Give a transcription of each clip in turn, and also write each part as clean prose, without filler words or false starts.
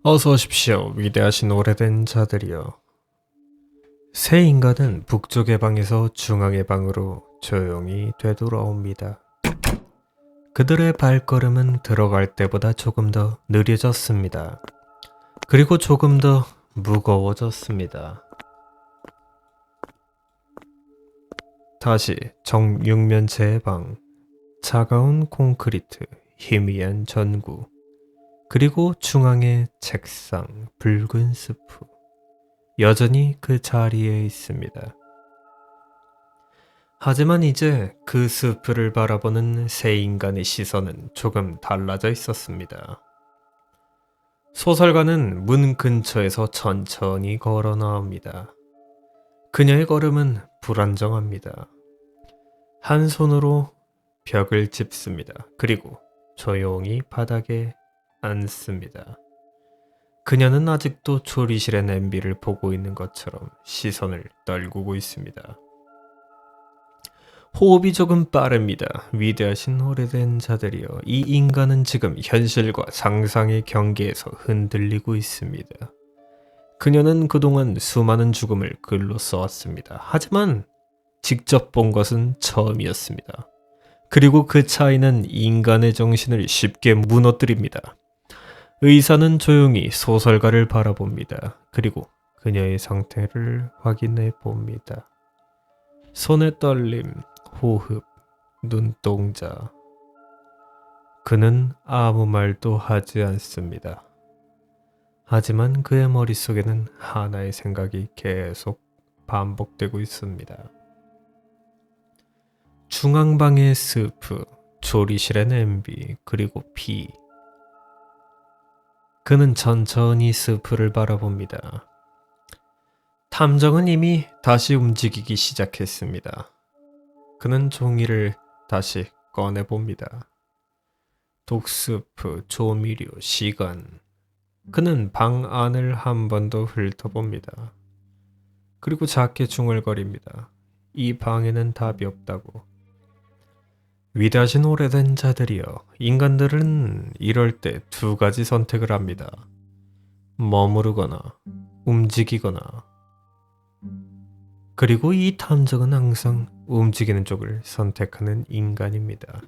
어서 오십시오, 위대하신 오래된 자들이여. 새 인간은 북쪽의 방에서 중앙의 방으로 조용히 되돌아옵니다. 그들의 발걸음은 들어갈 때보다 조금 더 느려졌습니다. 그리고 조금 더 무거워졌습니다. 다시 정육면체의 방, 차가운 콘크리트, 희미한 전구, 그리고 중앙의 책상, 붉은 스프. 여전히 그 자리에 있습니다. 하지만 이제 그 스프를 바라보는 새 인간의 시선은 조금 달라져 있었습니다. 소설가는 문 근처에서 천천히 걸어 나옵니다. 그녀의 걸음은 불안정합니다. 한 손으로 벽을 짚습니다. 그리고 조용히 바닥에 앉습니다. 그녀는 아직도 조리실의 냄비를 보고 있는 것처럼 시선을 떨구고 있습니다. 호흡이 조금 빠릅니다. 위대하신 오래된 자들이여, 이 인간은 지금 현실과 상상의 경계에서 흔들리고 있습니다. 그녀는 그동안 수많은 죽음을 글로 써왔습니다. 하지만 직접 본 것은 처음이었습니다. 그리고 그 차이는 인간의 정신을 쉽게 무너뜨립니다. 의사는 조용히 소설가를 바라봅니다. 그리고 그녀의 상태를 확인해 봅니다. 손의 떨림, 호흡, 눈동자. 그는 아무 말도 하지 않습니다. 하지만 그의 머릿속에는 하나의 생각이 계속 반복되고 있습니다. 중앙방의 스프, 조리실의 냄비, 그리고 피. 그는 천천히 스프를 바라봅니다. 탐정은 이미 다시 움직이기 시작했습니다. 그는 종이를 다시 꺼내봅니다. 독스프, 조미료, 시간. 그는 방 안을 한 번 더 훑어봅니다. 그리고 작게 중얼거립니다. 이 방에는 답이 없다고. 위대하신 오래된 자들이여, 인간들은 이럴 때 두 가지 선택을 합니다. 머무르거나 움직이거나. 그리고 이 탐정은 항상 움직이는 쪽을 선택하는 인간입니다.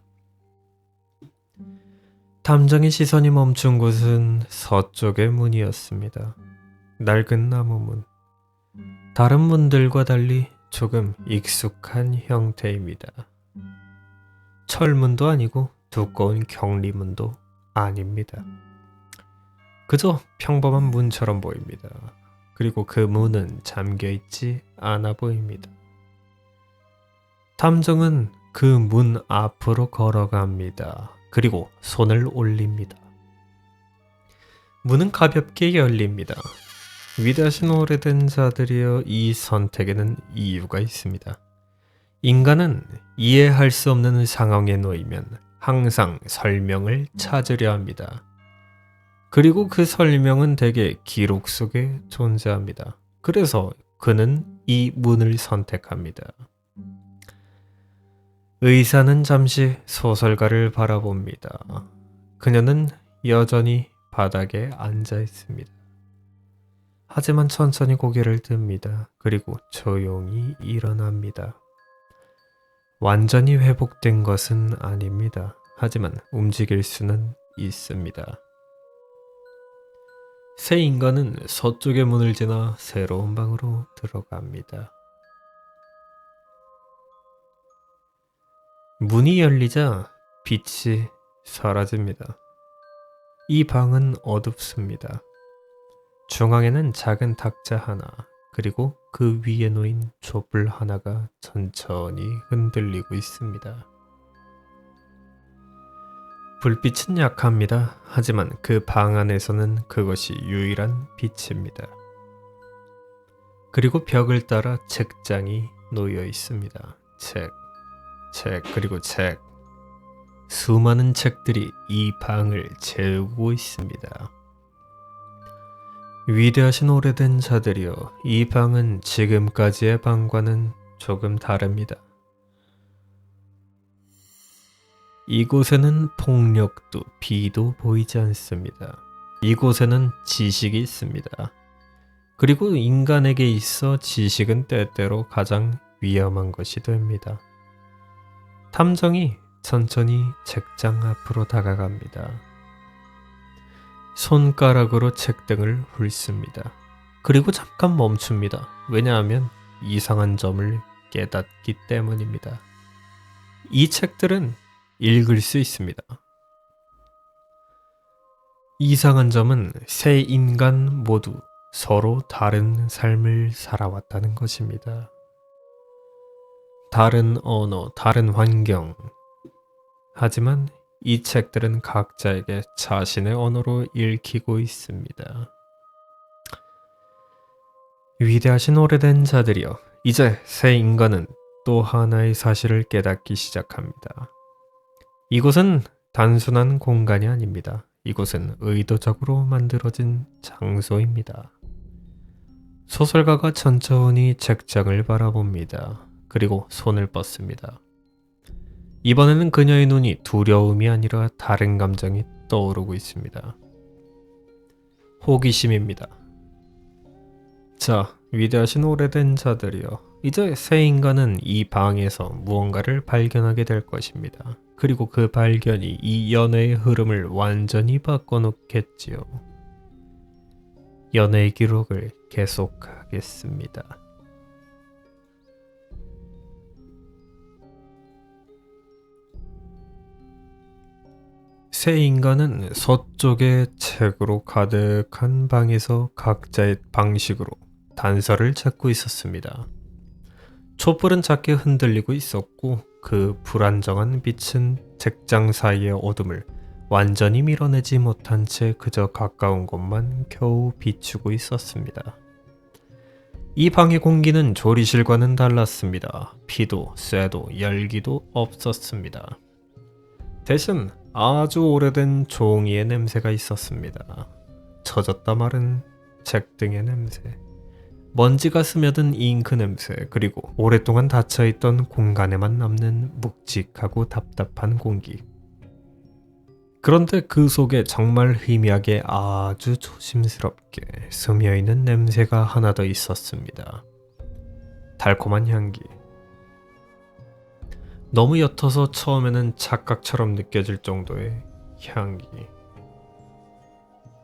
탐정의 시선이 멈춘 곳은 서쪽의 문이었습니다. 낡은 나무 문. 다른 문들과 달리 조금 익숙한 형태입니다. 철문도 아니고 두꺼운 경리문도 아닙니다. 그저 평범한 문처럼 보입니다. 그리고 그 문은 잠겨있지 않아 보입니다. 탐정은 그 문 앞으로 걸어갑니다. 그리고 손을 올립니다. 문은 가볍게 열립니다. 위대하신 오래된 자들이여, 이 선택에는 이유가 있습니다. 인간은 이해할 수 없는 상황에 놓이면 항상 설명을 찾으려 합니다. 그리고 그 설명은 대개 기록 속에 존재합니다. 그래서 그는 이 문을 선택합니다. 의사는 잠시 소설가를 바라봅니다. 그녀는 여전히 바닥에 앉아 있습니다. 하지만 천천히 고개를 듭니다. 그리고 조용히 일어납니다. 완전히 회복된 것은 아닙니다. 하지만 움직일 수는 있습니다. 새 인간은 서쪽의 문을 지나 새로운 방으로 들어갑니다. 문이 열리자 빛이 사라집니다. 이 방은 어둡습니다. 중앙에는 작은 탁자 하나, 그리고 그 위에 놓인 촛불 하나가 천천히 흔들리고 있습니다. 불빛은 약합니다. 하지만 그 방 안에서는 그것이 유일한 빛입니다. 그리고 벽을 따라 책장이 놓여 있습니다. 그리고 책. 수많은 책들이 이 방을 채우고 있습니다. 위대하신 오래된 자들이여, 이 방은 지금까지의 방과는 조금 다릅니다. 이곳에는 폭력도 비도 보이지 않습니다. 이곳에는 지식이 있습니다. 그리고 인간에게 있어 지식은 때때로 가장 위험한 것이 됩니다. 탐정이 천천히 책장 앞으로 다가갑니다. 손가락으로 책등을 훑습니다. 그리고 잠깐 멈춥니다. 왜냐하면 이상한 점을 깨닫기 때문입니다. 이 책들은 읽을 수 있습니다. 이상한 점은 세 인간 모두 서로 다른 삶을 살아왔다는 것입니다. 다른 언어, 다른 환경. 하지만 이 책들은 각자에게 자신의 언어로 읽히고 있습니다. 위대하신 오래된 자들이여, 이제 새 인간은 또 하나의 사실을 깨닫기 시작합니다. 이곳은 단순한 공간이 아닙니다. 이곳은 의도적으로 만들어진 장소입니다. 소설가가 천천히 책장을 바라봅니다. 그리고 손을 뻗습니다. 이번에는 그녀의 눈이 두려움이 아니라 다른 감정이 떠오르고 있습니다. 호기심입니다. 자, 위대하신 오래된 자들이여, 이제 새 인간은 이 방에서 무언가를 발견하게 될 것입니다. 그리고 그 발견이 이 연애의 흐름을 완전히 바꿔놓겠지요. 연애의 기록을 계속하겠습니다. 새 인간은 서쪽의 책으로 가득한 방에서 각자의 방식으로 단서를 찾고 있었습니다. 촛불은 작게 흔들리고 있었고 그 불안정한 빛은 책장 사이의 어둠을 완전히 밀어내지 못한 채 그저 가까운 곳만 겨우 비추고 있었습니다. 이 방의 공기는 조리실과는 달랐습니다. 피도 쇠도 열기도 없었습니다. 대신 아주 오래된 종이의 냄새가 있었습니다. 젖었다 마른 책 등의 냄새, 먼지가 스며든 잉크 냄새, 그리고 오랫동안 닫혀있던 공간에만 남는 묵직하고 답답한 공기. 그런데 그 속에 정말 희미하게 아주 조심스럽게 스며있는 냄새가 하나 더 있었습니다. 달콤한 향기. 너무 옅어서 처음에는 착각처럼 느껴질 정도의 향기.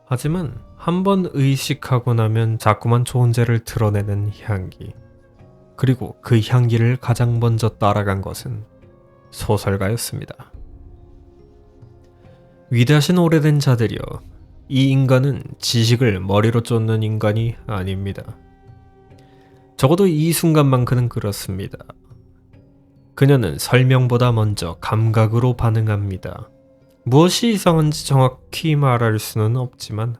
하지만 한번 의식하고 나면 자꾸만 존재를 드러내는 향기. 그리고 그 향기를 가장 먼저 따라간 것은 소설가였습니다. 위대하신 오래된 자들이여, 이 인간은 지식을 머리로 쫓는 인간이 아닙니다. 적어도 이 순간만큼은 그렇습니다. 그녀는 설명보다 먼저 감각으로 반응합니다. 무엇이 이상한지 정확히 말할 수는 없지만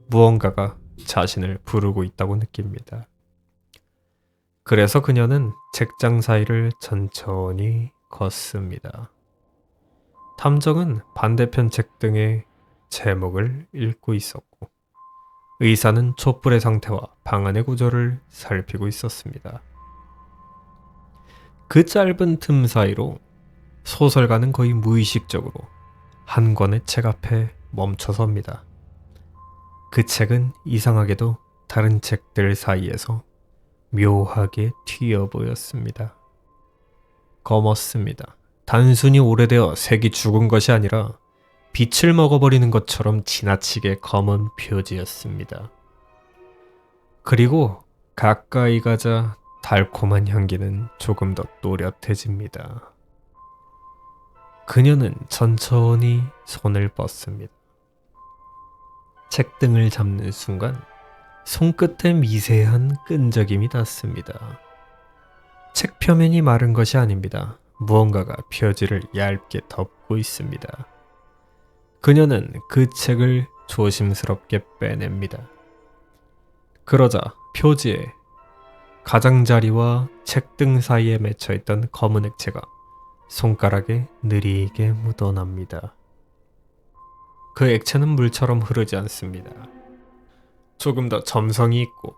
무언가가 자신을 부르고 있다고 느낍니다. 그래서 그녀는 책장 사이를 천천히 걷습니다. 탐정은 반대편 책 등의 제목을 읽고 있었고, 의사는 촛불의 상태와 방 안의 구조를 살피고 있었습니다. 그 짧은 틈 사이로 소설가는 거의 무의식적으로 한 권의 책 앞에 멈춰섭니다. 그 책은 이상하게도 다른 책들 사이에서 묘하게 튀어 보였습니다. 검었습니다. 단순히 오래되어 색이 죽은 것이 아니라 빛을 먹어버리는 것처럼 지나치게 검은 표지였습니다. 그리고 가까이 가자 달콤한 향기는 조금 더 또렷해집니다. 그녀는 천천히 손을 뻗습니다. 책등을 잡는 순간 손끝에 미세한 끈적임이 닿습니다. 책 표면이 마른 것이 아닙니다. 무언가가 표지를 얇게 덮고 있습니다. 그녀는 그 책을 조심스럽게 빼냅니다. 그러자 표지에 가장자리와 책등 사이에 맺혀있던 검은 액체가 손가락에 느리게 묻어납니다. 그 액체는 물처럼 흐르지 않습니다. 조금 더 점성이 있고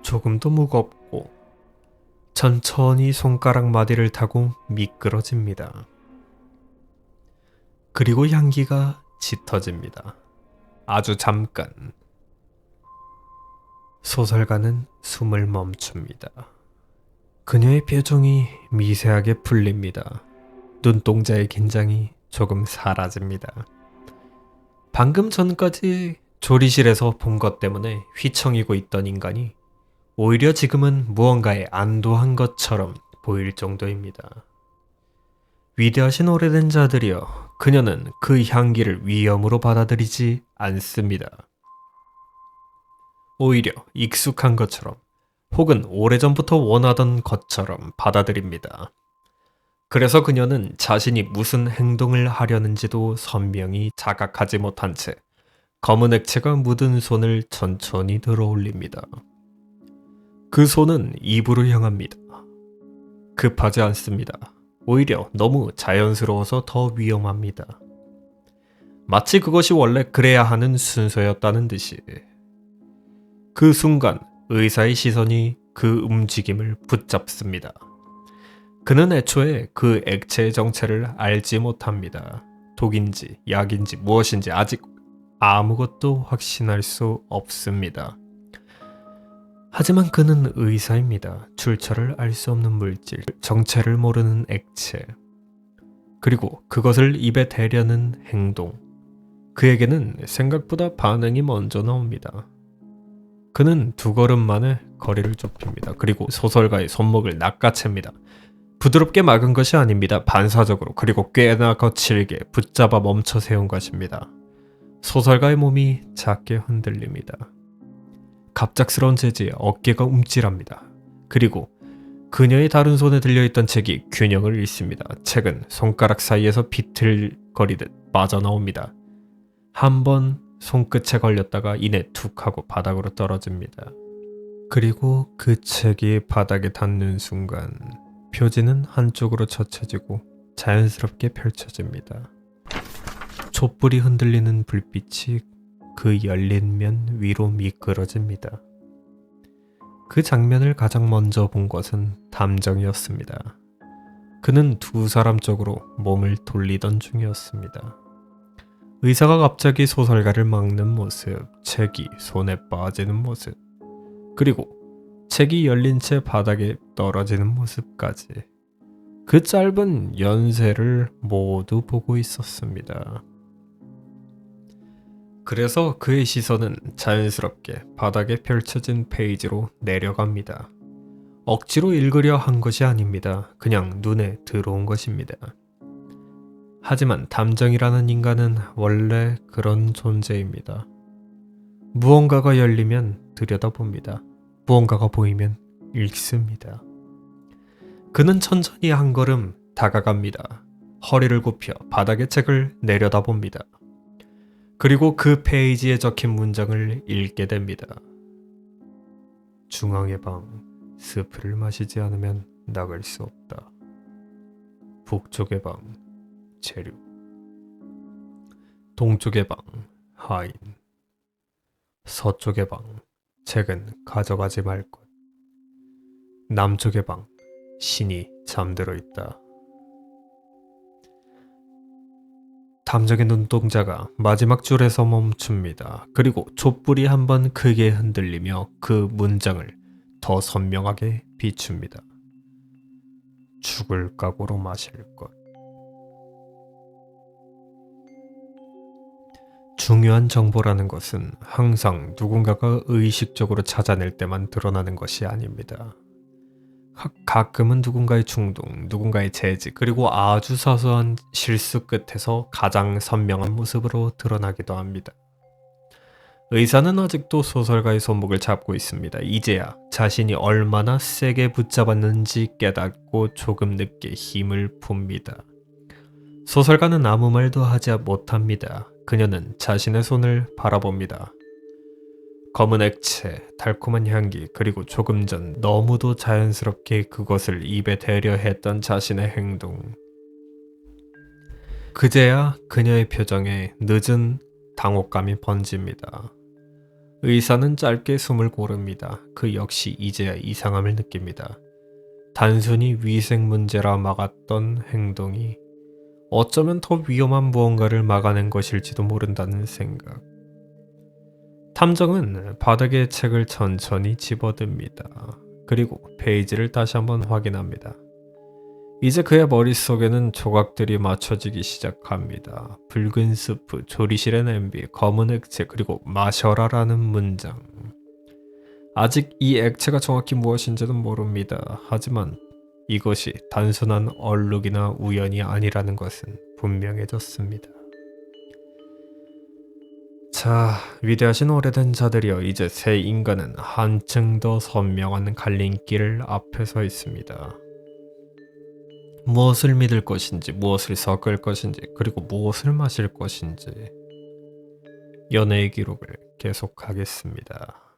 조금 더 무겁고 천천히 손가락 마디를 타고 미끄러집니다. 그리고 향기가 짙어집니다. 아주 잠깐. 소설가는 숨을 멈춥니다. 그녀의 표정이 미세하게 풀립니다. 눈동자의 긴장이 조금 사라집니다. 방금 전까지 조리실에서 본 것 때문에 휘청이고 있던 인간이 오히려 지금은 무언가에 안도한 것처럼 보일 정도입니다. 위대하신 오래된 자들이여, 그녀는 그 향기를 위험으로 받아들이지 않습니다. 오히려 익숙한 것처럼 혹은 오래전부터 원하던 것처럼 받아들입니다. 그래서 그녀는 자신이 무슨 행동을 하려는지도 선명히 자각하지 못한 채 검은 액체가 묻은 손을 천천히 들어 올립니다. 그 손은 입으로 향합니다. 급하지 않습니다. 오히려 너무 자연스러워서 더 위험합니다. 마치 그것이 원래 그래야 하는 순서였다는 듯이. 그 순간 의사의 시선이 그 움직임을 붙잡습니다. 그는 애초에 그 액체의 정체를 알지 못합니다. 독인지 약인지 무엇인지 아직 아무것도 확신할 수 없습니다. 하지만 그는 의사입니다. 출처를 알 수 없는 물질, 정체를 모르는 액체, 그리고 그것을 입에 대려는 행동. 그에게는 생각보다 반응이 먼저 나옵니다. 그는 2걸음 만에 거리를 좁힙니다. 그리고 소설가의 손목을 낚아챕니다. 부드럽게 막은 것이 아닙니다. 반사적으로, 그리고 꽤나 거칠게 붙잡아 멈춰 세운 것입니다. 소설가의 몸이 작게 흔들립니다. 갑작스러운 제지에 어깨가 움찔합니다. 그리고 그녀의 다른 손에 들려있던 책이 균형을 잃습니다. 책은 손가락 사이에서 비틀거리듯 빠져나옵니다. 한 번 손끝에 걸렸다가 이내 툭 하고 바닥으로 떨어집니다. 그리고 그 책이 바닥에 닿는 순간 표지는 한쪽으로 젖혀지고 자연스럽게 펼쳐집니다. 촛불이 흔들리는 불빛이 그 열린 면 위로 미끄러집니다. 그 장면을 가장 먼저 본 것은 담정이었습니다. 그는 2 사람 쪽으로 몸을 돌리던 중이었습니다. 의사가 갑자기 소설가를 막는 모습, 책이 손에 빠지는 모습, 그리고 책이 열린 채 바닥에 떨어지는 모습까지 그 짧은 연세를 모두 보고 있었습니다. 그래서 그의 시선은 자연스럽게 바닥에 펼쳐진 페이지로 내려갑니다. 억지로 읽으려 한 것이 아닙니다. 그냥 눈에 들어온 것입니다. 하지만 담정이라는 인간은 원래 그런 존재입니다. 무언가가 열리면 들여다봅니다. 무언가가 보이면 읽습니다. 그는 천천히 한 걸음 다가갑니다. 허리를 굽혀 바닥의 책을 내려다봅니다. 그리고 그 페이지에 적힌 문장을 읽게 됩니다. 중앙의 방, 스프를 마시지 않으면 나갈 수 없다. 북쪽의 방, 체류. 동쪽의 방, 하인. 서쪽의 방, 책은 가져가지 말 것. 남쪽의 방, 신이 잠들어 있다. 담정의 눈동자가 마지막 줄에서 멈춥니다. 그리고 촛불이 한번 크게 흔들리며 그 문장을 더 선명하게 비춥니다. 죽을 각오로 마실 것. 중요한 정보라는 것은 항상 누군가가 의식적으로 찾아낼 때만 드러나는 것이 아닙니다. 가끔은 누군가의 충동, 누군가의 재지, 그리고 아주 사소한 실수 끝에서 가장 선명한 모습으로 드러나기도 합니다. 의사는 아직도 소설가의 손목을 잡고 있습니다. 이제야 자신이 얼마나 세게 붙잡았는지 깨닫고 조금 늦게 힘을 풉니다. 소설가는 아무 말도 하지 못합니다. 그녀는 자신의 손을 바라봅니다. 검은 액체, 달콤한 향기, 그리고 조금 전 너무도 자연스럽게 그것을 입에 대려 했던 자신의 행동. 그제야 그녀의 표정에 늦은 당혹감이 번집니다. 의사는 짧게 숨을 고릅니다. 그 역시 이제야 이상함을 느낍니다. 단순히 위생 문제라 막았던 행동이 어쩌면 더 위험한 무언가를 막아낸 것일지도 모른다는 생각. 탐정은 바닥에 책을 천천히 집어듭니다. 그리고 페이지를 다시 한번 확인합니다. 이제 그의 머릿속에는 조각들이 맞춰지기 시작합니다. 붉은 스프, 조리실의 냄비, 검은 액체, 그리고 마셔라라는 문장. 아직 이 액체가 정확히 무엇인지는 모릅니다. 하지만 이것이 단순한 얼룩이나 우연이 아니라는 것은 분명해졌습니다. 자, 위대하신 오래된 자들이여, 이제 새 인간은 한층 더 선명한 갈림길 앞에 서 있습니다. 무엇을 믿을 것인지, 무엇을 섞을 것인지, 그리고 무엇을 마실 것인지 연애의 기록을 계속하겠습니다.